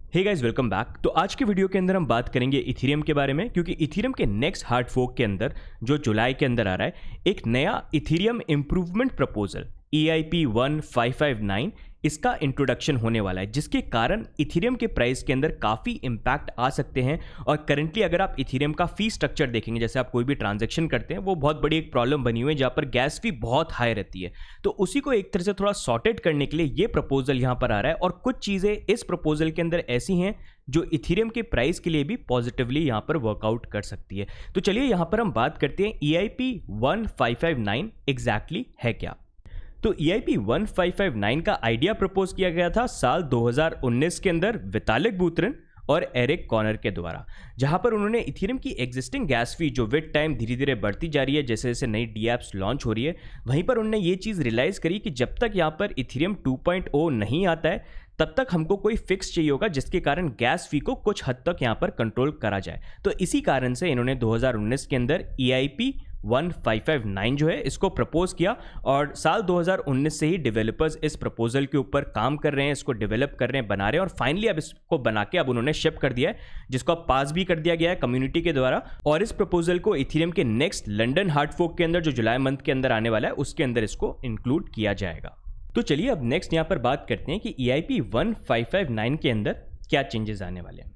Hey guys, welcome back. तो आज के वीडियो के अंदर हम बात करेंगे इथेरियम के बारे में, क्योंकि इथेरियम के नेक्स्ट हार्ड फोर्क के अंदर जो जुलाई के अंदर आ रहा है एक नया इथेरियम इंप्रूवमेंट प्रपोजल EIP 1559 इसका इंट्रोडक्शन होने वाला है, जिसके कारण इथेरियम के प्राइस के अंदर काफ़ी इंपैक्ट आ सकते हैं। और करंटली अगर आप इथेरियम का फी स्ट्रक्चर देखेंगे, जैसे आप कोई भी ट्रांजैक्शन करते हैं, वो बहुत बड़ी एक प्रॉब्लम बनी हुई है जहाँ पर गैस फी बहुत हाई रहती है। तो उसी को एक तरह से थोड़ा सॉर्टेड करने के लिए ये प्रपोजल यहाँ पर आ रहा है, और कुछ चीज़ें इस प्रपोजल के अंदर ऐसी हैं जो इथेरियम के प्राइस के लिए भी पॉजिटिवली यहाँ पर वर्कआउट कर सकती है। तो चलिए यहाँ पर हम बात करते हैं EIP 1559 एग्जैक्टली है क्या। तो EIP 1559 का आइडिया प्रपोज किया गया था साल 2019 के अंदर वितालिक बुटेरिन और एरिक कॉनर के द्वारा, जहां पर उन्होंने इथेरियम की एग्जिस्टिंग गैस फी जो विद टाइम धीरे धीरे बढ़ती जा रही है, जैसे जैसे नई डीएप्स लॉन्च हो रही है, वहीं पर उन्होंने ये चीज़ रियलाइज़ करी कि जब तक यहाँ पर इथेरियम 2.0 नहीं आता है तब तक हमको कोई फिक्स चाहिए होगा, जिसके कारण गैस फी को कुछ हद तक यहाँ पर कंट्रोल करा जाए। तो इसी कारण से इन्होंने 2019 के अंदर EIP 1559 जो है इसको प्रपोज किया, और साल 2019 से ही डेवलपर्स इस प्रपोजल के ऊपर काम कर रहे हैं, इसको डेवलप कर रहे हैं, बना रहे हैं, और फाइनली अब इसको बना के अब उन्होंने शिप कर दिया है, जिसको अब पास भी कर दिया गया है कम्युनिटी के द्वारा। और इस प्रपोजल को इथेरियम के नेक्स्ट लंदन हार्ड फोर्क के अंदर जो जुलाई मंथ के अंदर आने वाला है उसके अंदर इसको इंक्लूड किया जाएगा। तो चलिए अब नेक्स्ट यहाँ पर बात करते हैं कि EIP 1559 के अंदर क्या चेंजेस आने वाले हैं।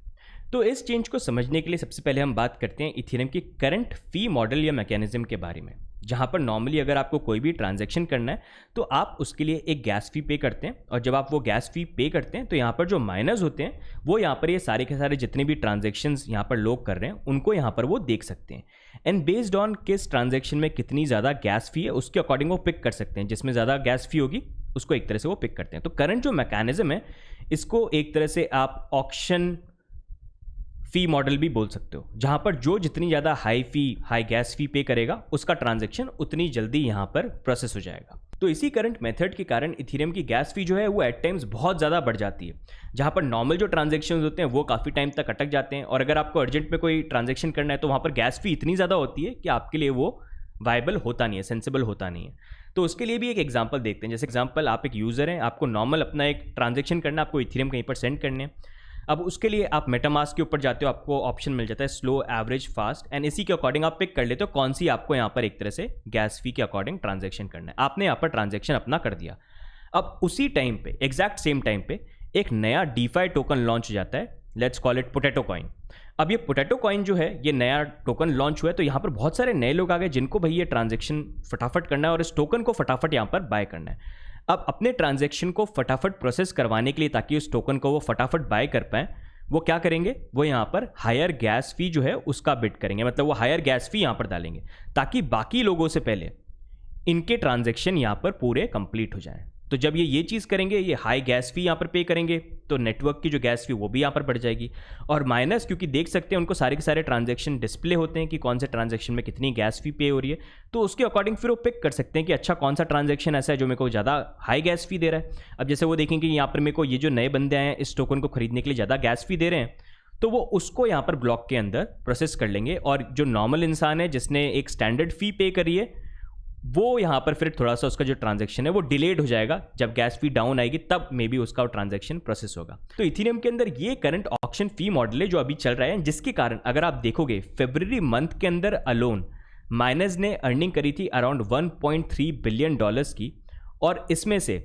तो इस चेंज को समझने के लिए सबसे पहले हम बात करते हैं इथेरियम की करंट फी मॉडल या मैकेनिज्म के बारे में, जहाँ पर नॉर्मली अगर आपको कोई भी ट्रांजैक्शन करना है तो आप उसके लिए एक गैस फी पे करते हैं, और जब आप वो गैस फी पे करते हैं तो यहाँ पर जो माइनर्स होते हैं वो यहाँ पर ये सारे के सारे जितने भी ट्रांजैक्शंस यहाँ पर लोग कर रहे हैं उनको यहाँ पर वो देख सकते हैं, एंड बेस्ड ऑन किस ट्रांजैक्शन में कितनी ज़्यादा गैस फी है उसके अकॉर्डिंग वो पिक कर सकते हैं। जिसमें ज़्यादा गैस फी होगी उसको एक तरह से वो पिक करते हैं। तो करंट जो मैकेनिज्म है इसको एक तरह से आप ऑक्शन फी मॉडल भी बोल सकते हो, जहां पर जो जितनी ज़्यादा हाई गैस फी पे करेगा उसका ट्रांजैक्शन उतनी जल्दी यहां पर प्रोसेस हो जाएगा। तो इसी करंट मेथड के कारण इथेरियम की गैस फी जो है वो एट टाइम्स बहुत ज़्यादा बढ़ जाती है, जहां पर नॉर्मल जो ट्रांजैक्शन होते हैं वो काफ़ी टाइम तक अटक जाते हैं, और अगर आपको अर्जेंट में कोई ट्रांजैक्शन करना है तो वहाँ पर गैस फी इतनी ज़्यादा होती है कि आपके लिए वो वायबल होता नहीं है, सेंसिबल होता नहीं है। तो उसके लिए भी एक एग्जांपल देखते हैं। जैसे एग्जांपल, आप एक यूज़र हैं, आपको नॉर्मल अपना एक ट्रांजैक्शन करना है, आपको इथेरियम कहीं पर सेंड करने हैं। अब उसके लिए आप मेटामास्क के ऊपर जाते हो, आपको ऑप्शन मिल जाता है स्लो, एवरेज, फास्ट, एंड इसी के अकॉर्डिंग आप पिक कर लेते हो कौन सी आपको यहाँ पर एक तरह से गैस फी के अकॉर्डिंग ट्रांजैक्शन करना है। आपने यहाँ पर ट्रांजैक्शन अपना कर दिया। अब उसी टाइम पे, एग्जैक्ट सेम टाइम पे, एक नया DeFi टोकन लॉन्च हो जाता है, let's call it potato coin. अब ये पोटैटो कॉइन जो है, ये नया टोकन लॉन्च हुआ है, तो यहाँ पर बहुत सारे नए लोग आ गए जिनको भाई ये ट्रांजैक्शन फटाफट करना है और इस टोकन को फटाफट यहाँ पर बाय करना है। अब अपने ट्रांजैक्शन को फटाफट प्रोसेस करवाने के लिए, ताकि उस टोकन को वो फटाफट बाय कर पाए, वो क्या करेंगे, वो यहाँ पर हायर गैस फी जो है उसका बिड करेंगे, मतलब वो हायर गैस फी यहाँ पर डालेंगे ताकि बाकी लोगों से पहले इनके ट्रांजैक्शन यहाँ पर पूरे कंप्लीट हो जाएं। तो जब ये चीज़ करेंगे, ये हाई गैस फी यहाँ पर पे करेंगे, तो नेटवर्क की जो गैस फी वो भी यहाँ पर बढ़ जाएगी। और माइनस, क्योंकि देख सकते हैं उनको सारे के सारे ट्रांजैक्शन डिस्प्ले होते हैं कि कौन से ट्रांजैक्शन में कितनी गैस फी पे हो रही है, तो उसके अकॉर्डिंग फिर वो पिक कर सकते हैं कि अच्छा कौन सा ट्रांजैक्शन ऐसा है जो मेरे को ज़्यादा हाई गैस फी दे रहा है। अब जैसे वो देखेंगे यहाँ पर मेरे को ये जो नए बंदे आए हैं इस टोकन को खरीदने के लिए ज़्यादा गैस फी दे रहे हैं, तो वो उसको यहाँ पर ब्लॉक के अंदर प्रोसेस कर लेंगे, और जो नॉर्मल इंसान है जिसने एक स्टैंडर्ड फी पे करी है वो यहाँ पर फिर थोड़ा सा उसका जो ट्रांजैक्शन है वो डिलेड हो जाएगा। जब गैस फी डाउन आएगी तब मे बी उसका ट्रांजैक्शन प्रोसेस होगा। तो इथेरियम के अंदर ये करंट ऑक्शन फी मॉडल है जो अभी चल रहा है, जिसके कारण अगर आप देखोगे फरवरी मंथ के अंदर अलोन माइनर्स ने अर्निंग करी थी अराउंड $1.3 बिलियन की, और इसमें से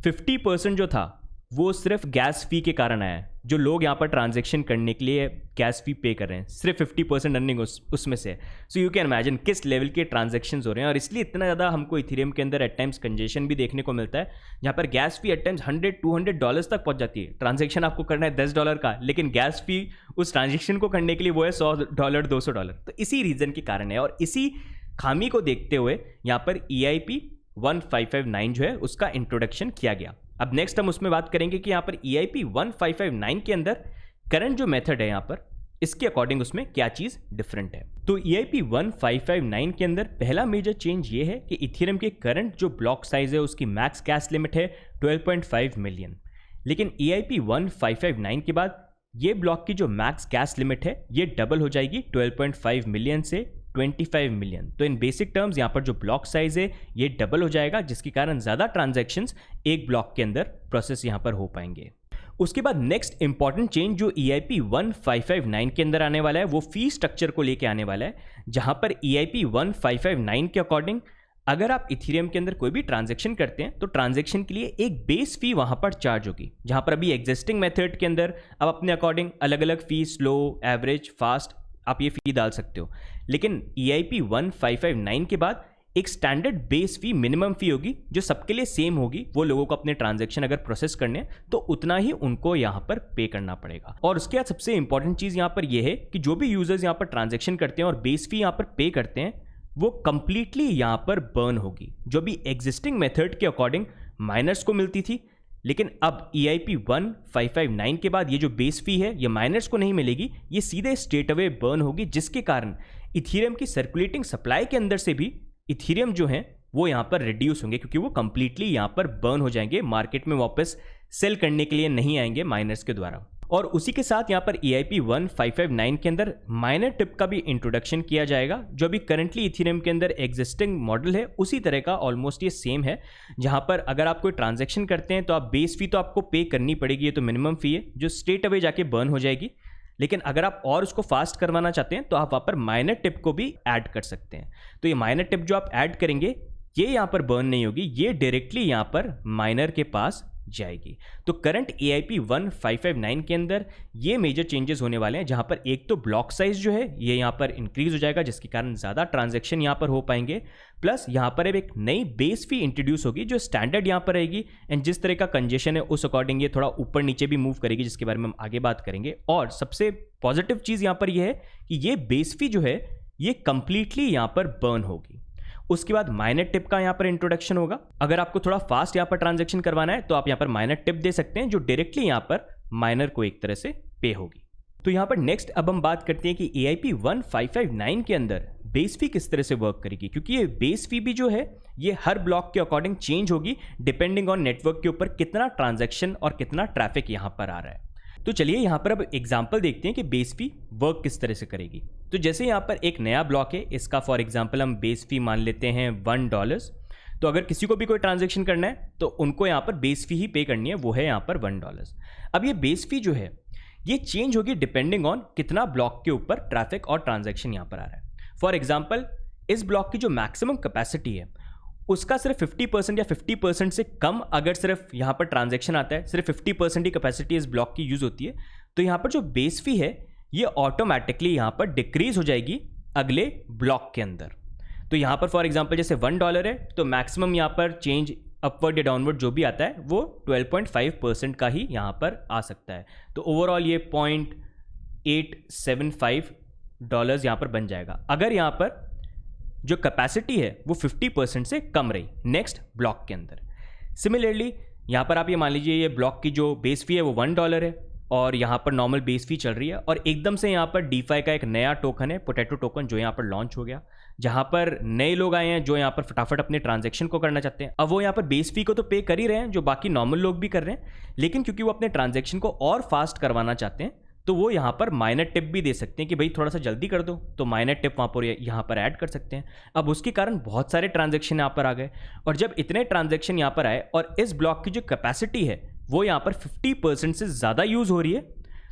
50% जो था वो सिर्फ गैस फी के कारण आया है। जो लोग यहाँ पर ट्रांजैक्शन करने के लिए गैस फी पे कर रहे हैं, सिर्फ 50% अर्निंग उसमें से है। सो यू कैन इमेजिन किस लेवल के ट्रांजैक्शंस हो रहे हैं, और इसलिए इतना ज़्यादा हमको इथेरियम के अंदर एट टाइम्स कंजेशन भी देखने को मिलता है, जहाँ पर गैस फी एट टाइम्स $100-200 तक पहुँच जाती है। ट्रांजैक्शन आपको करना है $10 का, लेकिन गैस फी उस ट्रांजैक्शन को करने के लिए वो है $100-200। तो इसी रीज़न के कारण है, और इसी खामी को देखते हुए यहाँ पर EIP 1559 जो है उसका इंट्रोडक्शन किया गया। अब नेक्स्ट हम उसमें बात करेंगे कि यहाँ पर EIP 1559 के अंदर करंट जो मेथड है यहाँ पर, इसके अकॉर्डिंग उसमें क्या चीज़ डिफरेंट है। तो EIP 1559 के अंदर पहला मेजर चेंज ये है कि इथेरियम के करंट जो ब्लॉक साइज है उसकी मैक्स कैश लिमिट है 12.5 मिलियन, लेकिन EIP 1559 के बाद ये ब्लॉक की जो मैक्स कैश लिमिट है ये डबल हो जाएगी 12.5 मिलियन से 25 मिलियन। तो इन बेसिक टर्म्स यहाँ पर जो ब्लॉक साइज है ये डबल हो जाएगा, जिसके कारण ज़्यादा ट्रांजैक्शंस एक ब्लॉक के अंदर प्रोसेस यहाँ पर हो पाएंगे। उसके बाद नेक्स्ट इंपॉर्टेंट चेंज जो EIP 1559 के अंदर आने वाला है वो फी स्ट्रक्चर को लेके आने वाला है, जहां पर EIP 1559 के अकॉर्डिंग अगर आप इथीरियम के अंदर कोई भी ट्रांजैक्शन करते हैं तो ट्रांजैक्शन के लिए एक बेस फी वहां पर चार्ज होगी, जहां पर अभी एग्जिस्टिंग मेथड के अंदर आप अपने अकॉर्डिंग अलग अलग फी, स्लो, एवरेज, फास्ट, आप ये फी डाल सकते हो। लेकिन EIP 1559 के बाद एक स्टैंडर्ड बेस फी, मिनिमम फी होगी जो सबके लिए सेम होगी। वो लोगों को अपने ट्रांजैक्शन अगर प्रोसेस करने हैं तो उतना ही उनको यहाँ पर पे करना पड़ेगा। और उसके बाद सबसे इंपॉर्टेंट चीज़ यहाँ पर यह है कि जो भी यूजर्स यहाँ पर ट्रांजैक्शन करते हैं और बेस फी यहाँ पर पे करते हैं वो कंप्लीटली यहाँ पर बर्न होगी, जो भी एग्जिस्टिंग मेथड के अकॉर्डिंग माइनर्स को मिलती थी। लेकिन अब EIP 1559 के बाद ये जो बेस फी है ये माइनर्स को नहीं मिलेगी, ये सीधे स्ट्रेट अवे बर्न होगी, जिसके कारण इथीरियम की सर्कुलेटिंग सप्लाई के अंदर से भी इथीरियम जो है वो यहाँ पर रिड्यूस होंगे, क्योंकि वो कंप्लीटली यहाँ पर बर्न हो जाएंगे, मार्केट में वापस सेल करने के लिए नहीं आएंगे माइनर्स के द्वारा। और उसी के साथ यहाँ पर EIP 1559 के अंदर माइनर टिप का भी इंट्रोडक्शन किया जाएगा, जो भी करंटली इथीरियम के अंदर एग्जिस्टिंग मॉडल है उसी तरह का ऑलमोस्ट ये सेम है, जहाँ पर अगर आप कोई ट्रांजैक्शन करते हैं तो आप बेस फी तो आपको पे करनी पड़ेगी, ये तो मिनिमम फी है जो स्ट्रेट अवे जाके बर्न हो जाएगी। लेकिन अगर आप और उसको फास्ट करवाना चाहते हैं तो आप वहाँ पर माइनर टिप को भी ऐड कर सकते हैं। तो ये माइनर टिप जो आप ऐड करेंगे ये यहाँ पर बर्न नहीं होगी, ये डायरेक्टली यहाँ पर माइनर के पास जाएगी। तो करंट EIP 1559 के अंदर ये मेजर चेंजेस होने वाले हैं, जहां पर एक तो ब्लॉक साइज जो है ये यहां पर इंक्रीज हो जाएगा, जिसके कारण ज़्यादा ट्रांजैक्शन यहां पर हो पाएंगे। प्लस यहां पर अब एक नई बेस फी इंट्रोड्यूस होगी जो स्टैंडर्ड यहां पर रहेगी, एंड जिस तरह का कंजेशन है उस अकॉर्डिंग ये थोड़ा ऊपर नीचे भी मूव करेगी, जिसके बारे में हम आगे बात करेंगे। और सबसे पॉजिटिव चीज़ यहां पर यह है कि ये बेस फी जो है ये कंप्लीटली यहां पर बर्न होगी। उसके बाद माइनर टिप का यहाँ पर इंट्रोडक्शन होगा। अगर आपको थोड़ा फास्ट यहाँ पर ट्रांजैक्शन करवाना है तो आप यहाँ पर माइनर टिप दे सकते हैं, जो डायरेक्टली यहाँ पर माइनर को एक तरह से पे होगी। तो यहाँ पर नेक्स्ट अब हम बात करते हैं कि EIP 1559 के अंदर बेस फी किस तरह से वर्क करेगी, क्योंकि ये बेस फी भी जो है ये हर ब्लॉक के अकॉर्डिंग चेंज होगी डिपेंडिंग ऑन नेटवर्क के ऊपर कितना ट्रांजैक्शन और कितना ट्रैफिक यहाँ पर आ रहा है। तो चलिए यहाँ पर अब एग्जाम्पल देखते हैं कि बेस फी वर्क किस तरह से करेगी। तो जैसे यहाँ पर एक नया ब्लॉक है, इसका फॉर एग्जाम्पल हम बेस फी मान लेते हैं $1। तो अगर किसी को भी कोई ट्रांजैक्शन करना है तो उनको यहाँ पर बेस फी ही पे करनी है, वो है यहाँ पर $1। अब ये बेस फी जो है ये चेंज होगी डिपेंडिंग ऑन कितना ब्लॉक के ऊपर ट्रैफिक और ट्रांजैक्शन यहाँ पर आ रहा है। फॉर एग्जाम्पल इस ब्लॉक की जो मैक्सिमम कैपेसिटी है उसका सिर्फ 50% या 50% से कम अगर सिर्फ यहाँ पर ट्रांजैक्शन आता है, सिर्फ 50% ही कैपेसिटी इस ब्लॉक की यूज़ होती है, तो यहाँ पर जो बेस फी है ये ऑटोमेटिकली यहाँ पर डिक्रीज हो जाएगी अगले ब्लॉक के अंदर। तो यहाँ पर फॉर एग्जांपल जैसे $1 है तो मैक्सिमम यहाँ पर चेंज अपवर्ड या डाउनवर्ड जो भी आता है वो 12.5% का ही यहाँ पर आ सकता है। तो ओवरऑल ये $0.875 यहाँ पर बन जाएगा अगर यहाँ पर जो कैपेसिटी है वो 50% से कम रही नेक्स्ट ब्लॉक के अंदर। सिमिलरली यहाँ पर आप ये मान लीजिए ये ब्लॉक की जो बेस फी है वो $1 है और यहाँ पर नॉर्मल बेस फी चल रही है, और एकदम से यहाँ पर DeFi का एक नया टोकन है पोटैटो टोकन जो यहाँ पर लॉन्च हो गया, जहाँ पर नए लोग आए हैं जो यहाँ पर फटाफट अपने ट्रांजैक्शन को करना चाहते हैं। अब वो यहाँ पर बेस फी को तो पे कर ही रहे हैं जो बाकी नॉर्मल लोग भी कर रहे हैं, लेकिन क्योंकि वो अपने ट्रांजैक्शन को और फास्ट करवाना चाहते हैं तो वो यहाँ पर माइनर टिप भी दे सकते हैं कि भाई थोड़ा सा जल्दी कर दो, तो माइनर टिप वहाँ पर यहाँ पर ऐड कर सकते हैं। अब उसके कारण बहुत सारे ट्रांजैक्शन यहाँ पर आ गए, और जब इतने ट्रांजैक्शन यहाँ पर आए और इस ब्लॉक की जो कैपेसिटी है वो यहाँ पर 50% से ज़्यादा यूज़ हो रही है,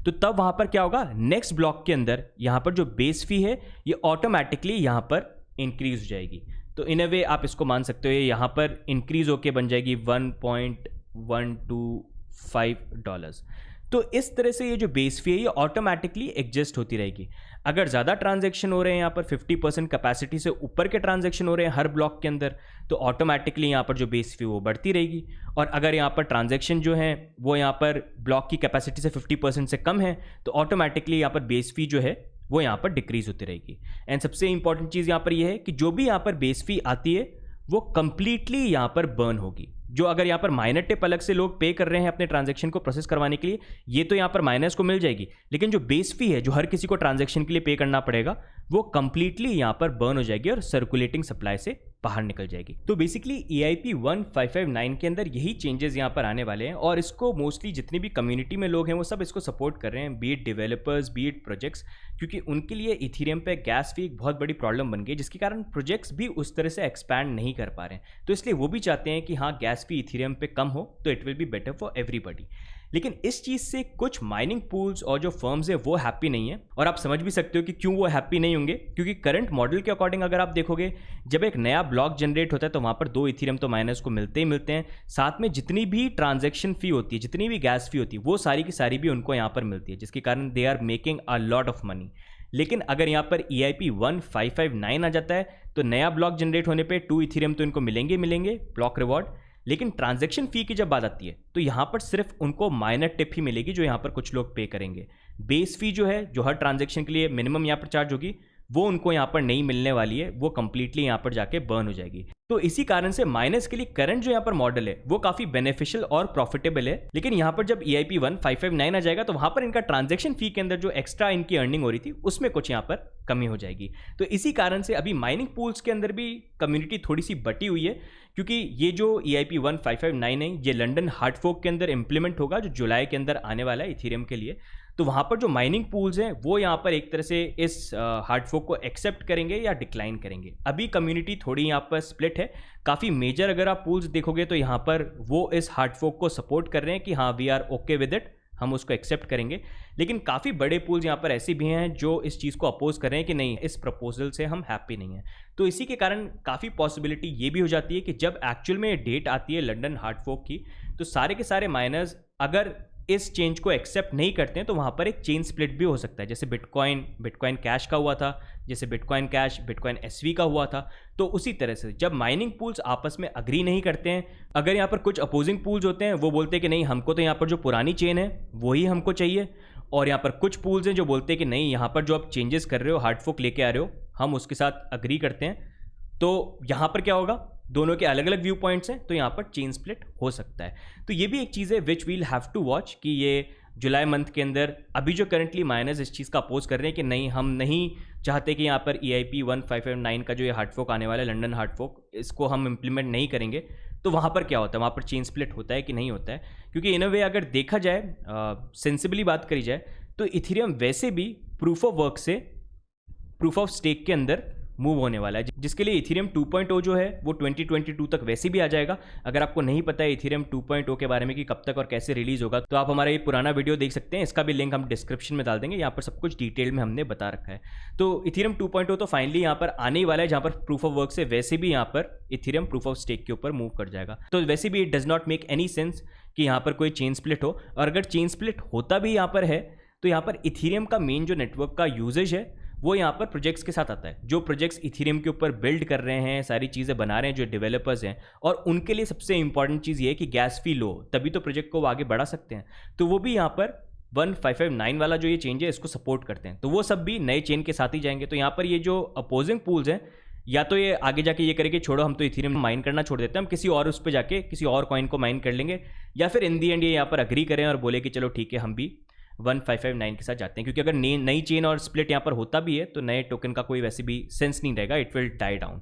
तो तब वहाँ पर क्या होगा, नेक्स्ट ब्लॉक के अंदर यहाँ पर जो बेस फी है ये ऑटोमेटिकली यहाँ पर इंक्रीज हो जाएगी। तो इन अ वे आप इसको मान सकते हो ये यहाँ पर इंक्रीज होके बन जाएगी $1.125। तो इस तरह से ये जो बेस फी है ये ऑटोमेटिकली एडजस्ट होती रहेगी। अगर ज़्यादा ट्रांजैक्शन हो रहे हैं यहाँ पर 50% कैपेसिटी से ऊपर के ट्रांजैक्शन हो रहे हैं हर ब्लॉक के अंदर, तो ऑटोमेटिकली यहाँ पर जो बेस फी वो बढ़ती रहेगी। और अगर यहाँ पर ट्रांजैक्शन जो है वो यहाँ पर ब्लॉक की कैपेसिटी से 50% से कम है तो ऑटोमेटिकली यहाँ पर बेस फी जो है वो यहाँ पर डिक्रीज होती रहेगी। एंड सबसे इंपॉर्टेंट चीज़ यहाँ पर ये है कि जो भी यहाँ पर बेस फी आती है वो कंप्लीटली यहाँ पर बर्न होगी। जो अगर यहाँ पर माइनर टिप अलग से लोग पे कर रहे हैं अपने ट्रांजैक्शन को प्रोसेस करवाने के लिए, ये तो यहाँ पर माइनर्स को मिल जाएगी, लेकिन जो बेस फी है जो हर किसी को ट्रांजैक्शन के लिए पे करना पड़ेगा वो कंप्लीटली यहाँ पर बर्न हो जाएगी और सर्कुलेटिंग सप्लाई से बाहर निकल जाएगी। तो बेसिकली EIP 1559 के अंदर यही चेंजेस यहाँ पर आने वाले हैं, और इसको मोस्टली जितनी भी कम्युनिटी में लोग हैं वो सब इसको सपोर्ट कर रहे हैं, B it developers B it projects, क्योंकि उनके लिए इथीरियम पे गैस फी एक बहुत बड़ी प्रॉब्लम बन गई, जिसके कारण प्रोजेक्ट्स भी उस तरह से एक्सपैंड नहीं कर पा रहे हैं। तो इसलिए वो भी चाहते हैं कि हाँ गैस फी इथीरियम पे कम हो तो it will be better for everybody. लेकिन इस चीज़ से कुछ माइनिंग पूल्स और जो फर्म्स है वो हैप्पी नहीं है। और आप समझ भी सकते हो कि क्यों वो हैप्पी नहीं होंगे, क्योंकि करंट मॉडल के अकॉर्डिंग अगर आप देखोगे, जब एक नया ब्लॉक जनरेट होता है तो वहाँ पर 2 इथीरियम तो माइनर्स को मिलते ही मिलते हैं। साथ में जितनी भी ट्रांजेक्शन फी होती है, जितनी भी गैस फी होती है, वो सारी की सारी भी उनको यहाँ पर मिलती है, जिसके कारण they are making a lot of money. लेकिन अगर यहाँ पर EIP 1559 आ जाता है तो नया ब्लॉक जनरेट होने पे 2 इथीरियम तो इनको मिलेंगे ब्लॉक रिवॉर्ड। लेकिन ट्रांजैक्शन फी की जब बात आती है तो यहाँ पर सिर्फ उनको माइनर टिप ही मिलेगी, जो यहाँ पर कुछ लोग पे करेंगे। बेस फी जो है, जो हर ट्रांजैक्शन के लिए मिनिमम यहाँ पर चार्ज होगी, वो उनको यहाँ पर नहीं मिलने वाली है, वो कंप्लीटली यहाँ पर जाके बर्न हो जाएगी। तो इसी कारण से माइनर्स के लिए करंट जो यहाँ पर मॉडल है वो काफी बेनिफिशियल और प्रॉफिटेबल है। लेकिन यहाँ पर जब EIP 1559 आ जाएगा तो वहां पर इनका ट्रांजैक्शन फी के अंदर जो एक्स्ट्रा इनकी अर्निंग हो रही थी उसमें कुछ यहाँ पर कमी हो जाएगी। तो इसी कारण से अभी माइनिंग पूल्स के अंदर भी कम्युनिटी थोड़ी सी बटी हुई है, क्योंकि ये जो EIP 1559 है ये लंदन हार्ड फोक के अंदर इंप्लीमेंट होगा, जो जुलाई के अंदर आने वाला है इथीरियम के लिए। तो वहाँ पर जो माइनिंग पूल्स हैं वो यहाँ पर एक तरह से इस हार्ड फोक को एक्सेप्ट करेंगे या डिक्लाइन करेंगे। अभी कम्युनिटी थोड़ी यहाँ पर स्प्लिट है। काफ़ी मेजर अगर आप पूल्स देखोगे तो यहाँ पर वो इस हार्ड फोक को सपोर्ट कर रहे हैं कि हाँ we are okay with it, हम उसको एक्सेप्ट करेंगे। लेकिन काफ़ी बड़े पूल्स यहाँ पर ऐसे भी हैं जो इस चीज़ को अपोज कर रहे हैं कि नहीं, इस प्रपोजल से हम हैप्पी नहीं हैं। तो इसी के कारण काफ़ी पॉसिबिलिटी ये भी हो जाती है कि जब एक्चुअल में डेट आती है लंदन हार्ड फोक की, तो सारे के सारे माइनर्स अगर इस चेंज को एक्सेप्ट नहीं करते हैं तो वहाँ पर एक चेन स्प्लिट भी हो सकता है, जैसे बिटकॉइन कैश का हुआ था, जैसे बिटकॉइन कैश बिटकॉइन SV का हुआ था। तो उसी तरह से जब माइनिंग पूल्स आपस में अग्री नहीं करते हैं, अगर यहाँ पर कुछ अपोजिंग पूल्स होते हैं वो बोलते हैं कि नहीं, हमको तो यहाँ पर जो पुरानी चेन है वही हमको चाहिए, और यहाँ पर कुछ पूल्स हैं जो बोलते हैं कि नहीं, यहाँ पर जो आप चेंजेस कर रहे हो, हार्ड फोक लेके आ रहे हो, हम उसके साथ अग्री करते हैं। तो यहाँ पर क्या होगा, दोनों के अलग अलग व्यू पॉइंट्स हैं, तो यहाँ पर चेन स्प्लिट हो सकता है। तो ये भी एक चीज़ है विच वील हैव टू वॉच, कि ये जुलाई मंथ के अंदर अभी जो करंटली माइनर्स इस चीज़ का अपोज कर रहे हैं कि नहीं, हम नहीं चाहते कि यहाँ पर EIP 1559 का जो ये हार्ड फोक आने वाला है, लंदन हार्ड फोक, इसको हम इम्प्लीमेंट नहीं करेंगे। तो वहाँ पर क्या होता है, वहाँ पर चेन स्प्लिट होता है कि नहीं होता है? क्योंकि इन अ वे अगर देखा जाए, सेंसिबली बात करी जाए, तो इथीरियम वैसे भी प्रूफ ऑफ वर्क से प्रूफ ऑफ स्टेक के अंदर मूव होने वाला है, जिसके लिए इथीरियम 2.0 जो है वो 2022 तक वैसे भी आ जाएगा। अगर आपको नहीं पता है इथीरियम 2.0 के बारे में कि कब तक और कैसे रिलीज होगा, तो आप हमारा ये पुराना वीडियो देख सकते हैं, इसका भी लिंक हम डिस्क्रिप्शन में डाल देंगे। यहाँ पर सब कुछ डिटेल में हमने बता रखा है। तो इथीरियम 2.0 तो फाइनली यहाँ पर आने ही वाला है, जहाँ पर प्रूफ ऑफ वर्क से वैसे भी यहाँ पर इथीरियम प्रूफ ऑफ स्टेक के ऊपर मूव कर जाएगा। तो वैसे भी it does not make any sense कि यहाँ पर कोई चेन स्प्लिट हो, और अगर चेन स्प्लिट होता भी यहाँ पर है तो यहाँ पर इथीरियम का मेन जो नेटवर्क का यूजेज है वो यहाँ पर प्रोजेक्ट्स के साथ आता है। जो प्रोजेक्ट्स इथीरियम के ऊपर बिल्ड कर रहे हैं, सारी चीज़ें बना रहे हैं, जो डेवलपर्स हैं, और उनके लिए सबसे इंपॉर्टेंट चीज़ ये है कि गैस फी लो, तभी तो प्रोजेक्ट को वो आगे बढ़ा सकते हैं। तो वो भी यहाँ पर 1559 वाला जो ये चेंज है इसको सपोर्ट करते हैं, तो वो सब भी नए चेन के साथ ही जाएंगे। तो यहाँ पर ये जो अपोजिंग पूल्स हैं, या तो ये आगे जाके ये करेंगे छोड़ो, हम तो इथीरियम माइन करना छोड़ देते हैं, हम किसी और उस पर जाके किसी और कॉइन को माइन कर लेंगे, या फिर इन दी एंड ये यहाँ पर अग्री करें और बोले कि चलो ठीक है, हम भी 1559 के साथ जाते हैं। क्योंकि अगर नई चेन और स्प्लिट यहाँ पर होता भी है तो नए टोकन का कोई वैसे भी सेंस नहीं रहेगा, इट विल डाई डाउन।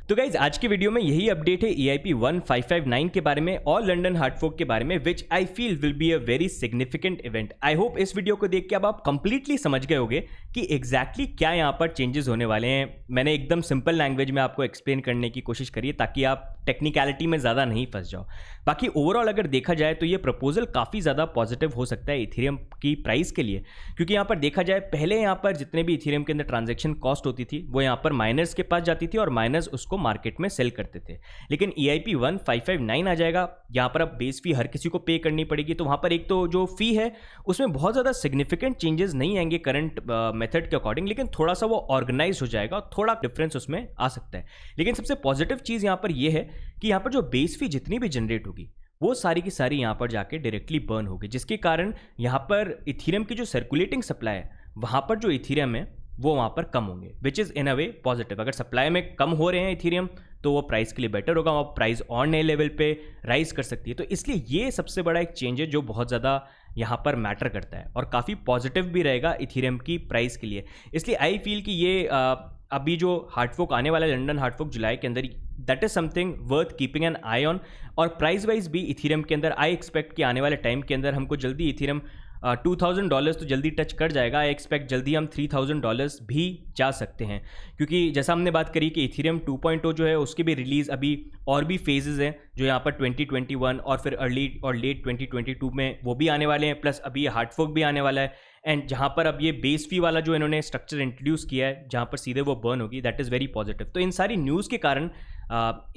तो गाइज आज की वीडियो में यही अपडेट है EIP 1559 के बारे में और लंदन हार्ड फोक के बारे में, which I feel will be a very significant event. I hope इस वीडियो को देख के अब आप कंप्लीटली समझ गए होंगे कि एग्जैक्टली क्या यहाँ पर चेंजेस होने वाले हैं। मैंने एकदम सिंपल लैंग्वेज में आपको एक्सप्लेन करने की कोशिश करी है ताकि आप टेक्निकलिटी में ज़्यादा नहीं फंस जाओ। बाकी ओवरऑल अगर देखा जाए तो ये प्रपोजल काफ़ी ज़्यादा पॉजिटिव हो सकता है इथीरियम की प्राइस के लिए, क्योंकि यहाँ पर देखा जाए पहले यहाँ पर जितने भी इथीरियम के अंदर ट्रांजेक्शन कॉस्ट होती थी वो यहाँ पर माइनर्स के पास जाती थी और माइनर्स उसको मार्केट में सेल करते थे। लेकिन EIP 1559 आ जाएगा, यहाँ पर अब बेस फी हर किसी को पे करनी पड़ेगी, तो वहाँ पर एक तो जो फी है उसमें बहुत ज़्यादा सिग्निफिकेंट चेंजेस नहीं आएंगे करंट मेथड के अकॉर्डिंग, लेकिन थोड़ा सा वो ऑर्गेनाइज हो जाएगा, थोड़ा डिफरेंस उसमें आ सकता है। लेकिन सबसे पॉजिटिव चीज़ यहाँ पर ये है कि यहाँ पर जो बेस फी जितनी भी जनरेट होगी वो सारी की सारी यहाँ पर जाके डायरेक्टली बर्न होगी, जिसके कारण यहाँ पर इथीरियम की जो सर्कुलेटिंग सप्लाई है वहाँ पर जो इथीरियम है वो वहाँ पर कम होंगे, which is in a way positive. अगर सप्लाई में कम हो रहे हैं इथीरियम तो वो प्राइस के लिए बेटर होगा, वो प्राइस और नए लेवल पे राइज कर सकती है। तो इसलिए ये सबसे बड़ा एक चेंज है जो बहुत ज़्यादा यहाँ पर मैटर करता है और काफ़ी पॉजिटिव भी रहेगा इथीरियम की प्राइस के लिए। इसलिए आई फील कि ये अभी जो हार्ड फोक आने वाला है लंदन हार्ड फोक जुलाई के अंदर, that is something worth keeping an I on. और प्राइस वाइज भी इथीरियम के अंदर आई एक्सपेक्ट कि आने वाले टाइम के अंदर हमको जल्दी इथीरियम $2,000 तो जल्दी टच कर जाएगा। आई एक्सपेक्ट जल्दी हम $3,000 भी जा सकते हैं, क्योंकि जैसा हमने बात करी कि इथेरियम 2.0 जो है उसकी भी रिलीज़ अभी और भी फेजेस हैं जो यहाँ पर 2021 और फिर अर्ली और लेट 2022 में वो भी आने वाले हैं, प्लस अभी हार्ड फोर्क भी आने वाला है। एंड जहाँ पर अब ये बेस फी वाला जो इन्होंने स्ट्रक्चर इंट्रोड्यूस किया है जहाँ पर सीधे वो बर्न होगी, दैट इज़ वेरी पॉजिटिव। तो इन सारी न्यूज़ के कारण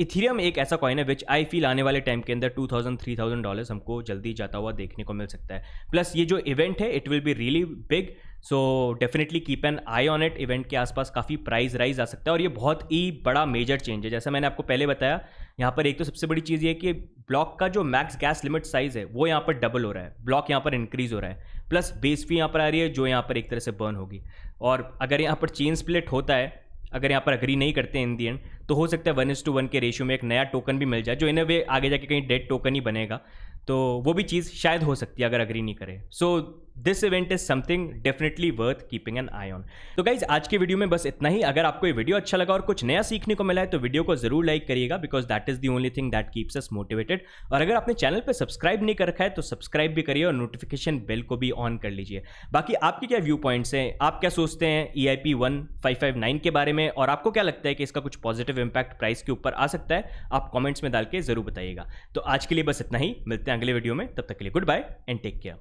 इथेरियम एक ऐसा कॉइन है विच आई फील आने वाले टाइम के अंदर $2,000-3,000 हमको जल्दी जाता हुआ देखने को मिल सकता है। प्लस ये जो इवेंट है it will be really big, so definitely keep an I on it. Event के आसपास काफ़ी प्राइस राइज आ सकता है और ये बहुत ही बड़ा मेजर चेंज है। जैसा मैंने आपको पहले बताया, यहाँ पर एक तो सबसे बड़ी चीज़ ये है कि ब्लॉक का जो मैक्स गैस लिमिट साइज़ है वो यहाँ पर डबल हो रहा है, ब्लॉक यहाँ पर इंक्रीज़ हो रहा है, प्लस बेस फी यहाँ पर आ रही है जो यहाँ पर एक तरह से बर्न होगी। और अगर यहाँ पर चेन स्प्लिट होता है, अगर यहाँ पर अग्री नहीं करते इन दी एंड, तो हो सकता है 1:1 के रेशियो में एक नया टोकन भी मिल जाए जो इन वे आगे जाके कहीं डेड टोकन ही बनेगा। तो वो भी चीज़ शायद हो सकती है अगर अग्री नहीं करे। So this event is something definitely worth keeping an I on. तो गाइज आज के वीडियो में बस इतना ही। अगर आपको ये वीडियो अच्छा लगा और कुछ नया सीखने को मिला है तो वीडियो को जरूर लाइक करिएगा, because that is the only thing that keeps us motivated. और अगर आपने चैनल पे सब्सक्राइब नहीं कर रखा है तो सब्सक्राइब भी करिए और नोटिफिकेशन बेल को भी ऑन कर लीजिए। बाकी आपके क्या व्यू पॉइंट्स हैं, आप क्या सोचते हैं EIP 1559 के बारे में, और आपको क्या लगता है कि इसका कुछ पॉजिटिव इंपैक्ट प्राइस के ऊपर आ सकता है, आप कॉमेंट्स में डाल के जरूर बताइएगा। तो आज के लिए बस इतना ही, मिलते हैं अगले वीडियो में, तब तक के लिए good bye and take care.